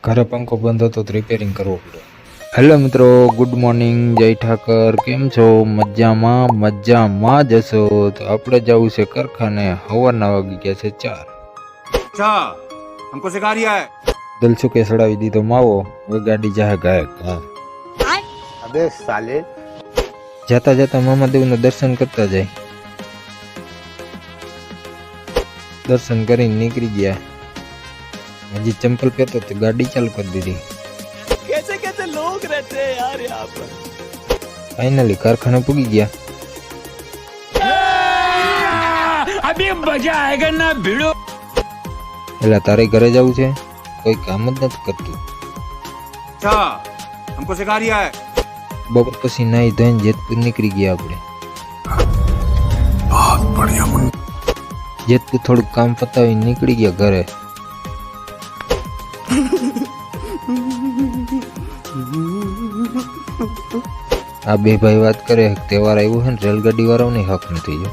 ઘરે પંખો બંધ હતો તો રિપેરિંગ કરવો પડ્યો। હેલો મિત્રો, ગુડ મોર્નિંગ, જય ઠાકર। કેમ છો? મજામાં જ હશો? તો આપણે જવું છે કારખાને। હવારના વાગી ગયા છે 4। अच्छा हमको सिखा रिया है। દલસુકે સડાવી દીધો માવો। હવે ગાડી જાહે ગાયક। अबे साले જતા જતા મામાદેવના દર્શન કરતા જાય। દર્શન કરીને નીકળી ગયા। હજી ચંપલ પહેરતો તો ગાડી ચાલુ કરી દીધી। कैसे कैसे लोग रहते हैं यार यहाँ पर। ફાઇનલી કારખાને પૂગી ગયા। अभी मजा आएगा ना भिड़ो। એટલે તારે ઘરે જવું છે? કોઈ કામ જ નથી કરતું। अच्छा हमको सिखा रिया है। બપોર પછી નાઈ ધોઈને જેતપુર નીકળી ગયા આપણે। જેતપુર થોડુંક કામ પતાવી નીકળી ગયા ઘરે। આ બે ભાઈ વાત કરે તહેવાર આવ્યો છે ને રેલગાડી વાળાઓને હક નથી જો।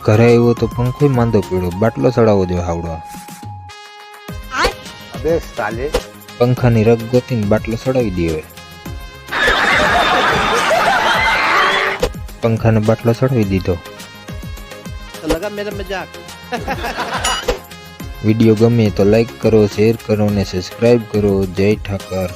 ઘરે આવ્યો તો પંખો માંદો પડ્યો। બાટલો ચડાવવો જોઈએ હાવડો। अबे साले પંખાની રગ ગોતીને બાટલો ચડાવી દે। હવે પંખાને બાટલો ચડાવી દીધો। तो लगा मेरा मजाक। વિડીયો ગમે તો લાઈક કરો, શેર કરો અને સબસ્ક્રાઇબ કરો। જય ઠાકર।